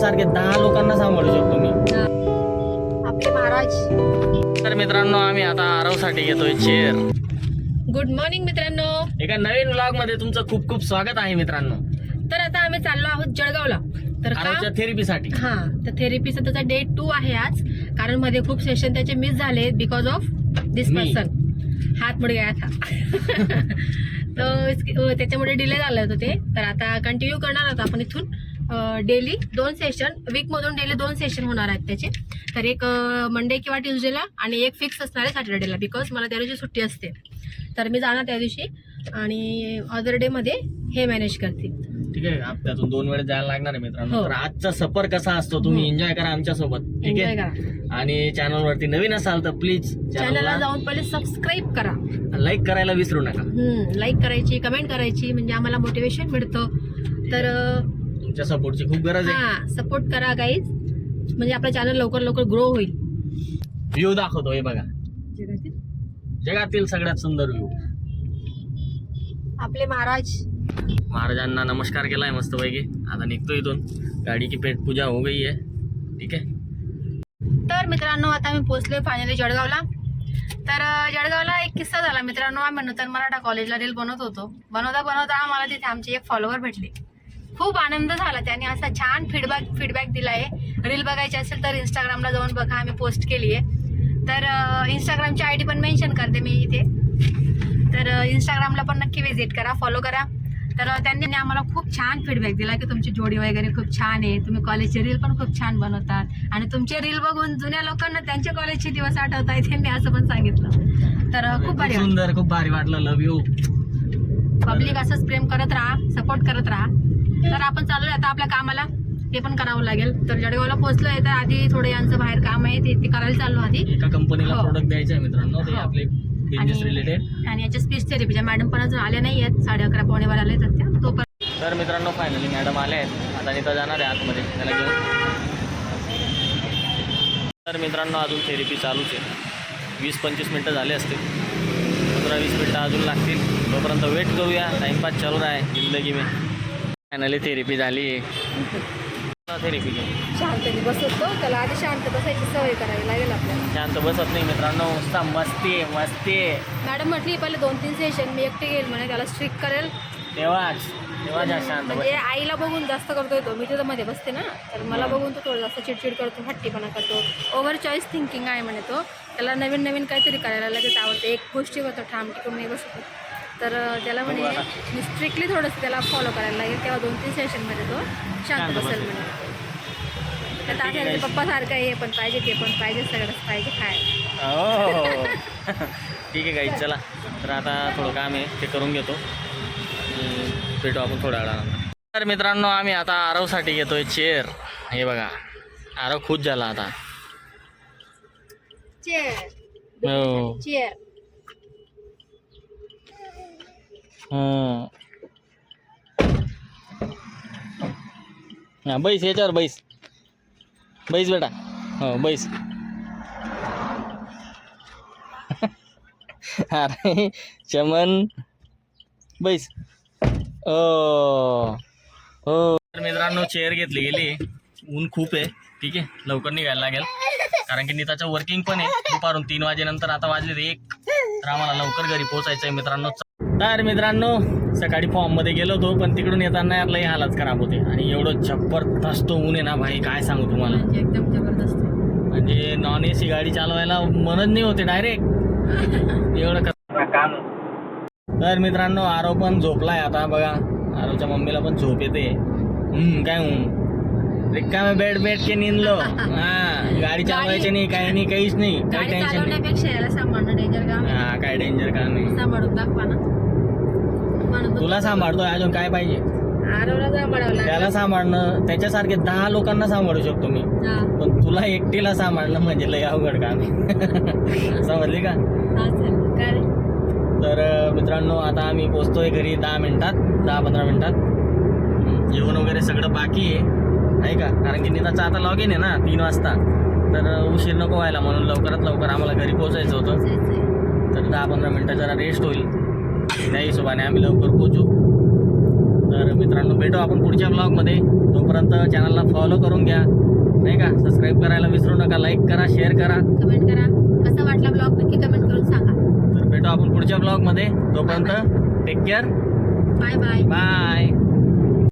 त्याच्यासारखे 10 लोकांना सांभाळू शकतो मी. आपले महाराज. तर मित्रांनो आम्ही आता आरवसाठी घेतोय चेअर. गुड मॉर्निंग मित्रांनो. एका नवीन व्लॉग मध्ये तुमचं खूप खूप स्वागत आहे मित्रांनो. तर आता आम्ही चाललो आहोत जळगावला. तर आरवच्या थेरपीसाठी. हा, तर थेरपीचा त्याचा डे 2 आहे आज. कारण मध्ये खूप सेशन त्याचे मिस झाले बिकॉज ऑफ दिस पर्सन. हात मुड गया था. तर त्याच्यामुळे डिले झालं होतं ते. तर आता कंटिन्यू करणार आहोत आपण इथून. डेली 2 सेशन, वीक मधून डेली 2 सेशन होणार आहेत त्याचे. तर एक मंडे किंवा ट्युजडेला आणि एक फिक्स असणार आहे सॅटर्डेला, बिकॉज मला त्या दिवशी सुट्टी असते. तर मी जाणार त्या दिवशी आणि अदर डे मध्ये हे मॅनेज करते. ठीक आहे, हप्त्यातून 2 वेळेस जायला लागणार आहे मित्रांनो. हो. तर आजचा सफर कसा असतो तुम्ही एन्जॉय करा आमच्या सोबत. ठीक एन्जॉय आहे. करा. आणि चॅनल वरती नवीन असाल तर प्लीज चॅनलला जाऊन पहिले सबस्क्राईब करा, लाईक करायला विसरू नका. लाईक करायची, कमेंट करायची, म्हणजे आम्हाला मोटिवेशन मिळतं. तर तुमच्या सपोर्टची खूप गरज आहे. हा, सपोर्ट करा गाईज, म्हणजे आपलं चॅनल लवकर लवकर ग्रो होईल. व्ह्यू दाखवतो हे बघा, जगातील सगळ्यात सुंदर व्ह्यू. आपले महाराज. महाराजांना नमस्कार केलाय मस्त पैकी. आता निघतो इथून. गाडी की पेट पूजा हो गई है. ठीक आहे. तर मित्रांनो आता मी पोहोचलोय फायनली जळगावला. तर जळगावला एक किस्सा झाला मित्रांनो. आम्ही नूतन मराठा कॉलेजला रील बनवता मला तिथे आमचे एक फॉलोवर भेटले. खूप आनंद झाला. त्यांनी असा छान फीडबॅक दिला आहे. रील बघायची असेल तर इंस्टाग्रामला जाऊन बघा, आम्ही पोस्ट केली आहे. तर इंस्टाग्रामची ID पण मेन्शन करते मी इथे. तर इंस्टाग्रामला पण नक्की व्हिजिट करा, फॉलो करा. तर त्यांनी आम्हाला खूप छान फीडबॅक दिला की तुमची जोडी वगैरे खूप छान आहे, तुम्ही कॉलेजचे रील पण खूप छान बनवतात आणि तुमचे रील बघून जुन्या लोकांना त्यांचे कॉलेजचे दिवस आठवत आहेत, त्यांनी असं पण सांगितलं. तर खूप भारी सुंदर, खूप भारी वाटलं. Love you. पब्लिक असंच प्रेम करत राहा, सपोर्ट करत राहा. तर आपण चाललोय आता आपल्या कामाला, ते पण करावं लागेल. तर जळगावला पोहोचलोय, तर आधी थोडं यांचं बाहेर काम आहे ते करायला चाललो आधी. एका कंपनीला हो. प्रोडक्ट द्यायचे आहे मित्रांनो, ते हो. आपले बिझनेस रिलेटेड. आणि याच्या स्पीच थेरपीच्या मॅडम पण अजून आल्या नाही आहेत, 11:30 पावणे 12 आले तर त्या तोपर्यंत. तर मित्रांनो फायनली मॅडम आले आहेत. आता नीता जाणार आहे आतमध्ये त्याला घेऊन. तर मित्रांनो अजून थेरपी चालूच आहे. 20-25 मिनटं झाले असतील. 15-20 मिनटं अजून लागतील. तोपर्यंत वेट करूया. टाइमपास चालू आहे जिंदगी में. फायनली थेरपी झाली आहे. थेरपी घेऊन शांतपणे बसतो, त्याला आधी शांत बसायची सवय करावी लागेल आपल्याला. शांत बसत नाही मित्रांनो, नुसता मस्ती मस्ती. मॅडम म्हटली पहिले 2-3 सेशन मी एकटी घेईल म्हणे, त्याला स्ट्रिक्ट करेल तेव्हा जा शांत. म्हणजे आईला बघून जास्त करतोय तो. मी तिथं मध्ये बसते ना, तर मला बघून तो थोडं जास्त चिडचिड करतो, हट्टीपणा करतो. ओव्हर चॉईस थिंकिंग आहे म्हणे तो. त्याला नवीन नवीन काहीतरी करायला लगेच आवडते. एक गोष्टीवर तो ठाम टिकून नाही बसतो. तर त्याला म्हणे मी स्ट्रिक्टली थोडंसं त्याला फॉलो करायला लागेल, तेव्हा 2-3 सेशनमध्ये तो शांत बसेल म्हणे. तर त्याच्या पप्पा सारखं हे पण पाहिजे, ते पण पाहिजे, सगळंच पाहिजे खायला. हो. ठीक आहे गाईज, चला. तर आता थोडं काम आहे ते करून घेतो. भेटू आपण थोड्या वेळानंतर. तर मित्रांनो आम्ही आता आरवसाठी घेतोय चेअर. हे बघा, आरव खुश झाला आता. हो. चेअर. हां बैस, याच्यावर बैस बेटा. हो बैस. अरे चमन बैस. हो. तर मित्रांनो चेअर घेतली गेली. ऊन खूप आहे. ठीक आहे, लवकर निघायला लागेल कारण की नीताचं वर्किंग पण आहे दुपारून 3 वाजेनंतर. आता वाजले 1, तर आम्हाला लवकर घरी पोहोचायचं आहे मित्रांनो. तर मित्रांनो सकाळी फॉर्ममध्ये गेलो होतो, पण तिकडून येताना यातलाही हालत खराब होते. आणि एवढं जबरदस्त ऊन आहे ना भाई, काय सांगू तुम्हाला. एकदम जबरदस्त. म्हणजे नॉन AC गाडी चालवायला मनच नाही होते डायरेक्ट, एवढं काम. तर मित्रांनो आरव पण झोपलाय आता बघा. आरवच्या मम्मीला पण झोप येते. काय रिकामे बेड के निंदलो. हा, गाडी चालवायची नाही, काही नाही, काहीच नाही, काही टेन्शन नाही. याला सांभाळणं डेंजर काम. हा, काय डेंजर काम नाही. सांभाळून दाखवा ना. तुला सांभाळतोय, अजून काय पाहिजे. आरवला सांभाळावं. त्याला सांभाळणं, त्याच्यासारखे 10 लोकांना सांभाळू शकतो मी, पण तुला एकटीला सांभाळणं म्हणजे लय अवघड काम आहे. समजली का. तर मित्रांनो आता आम्ही पोहोचतोय घरी 10-15 मिनिटात. जेवण वगैरे सगळं बाकी आहे का, कारण की नीताचं आता लॉग इन आहे ना 3 वाजता. तर उशीर नको व्हायला म्हणून लवकरात लवकर आम्हाला घरी पोहोचायचं होतं. तर 10-15 मिनिटं जरा रेस्ट होईल, त्या हिशोबाने आम्ही लवकर पोहोचू. तर मित्रांनो भेटू आपण पुढच्या ब्लॉगमध्ये. तोपर्यंत चॅनलला फॉलो करून घ्या नाही का, सबस्क्राईब करायला विसरू नका, लाईक करा, शेअर करा, कमेंट करा. कसा वाटला ब्लॉग नक्की कमेंट करून सांगा. तर भेटू आपण पुढच्या ब्लॉगमध्ये. तोपर्यंत take care. Bye bye. Bye.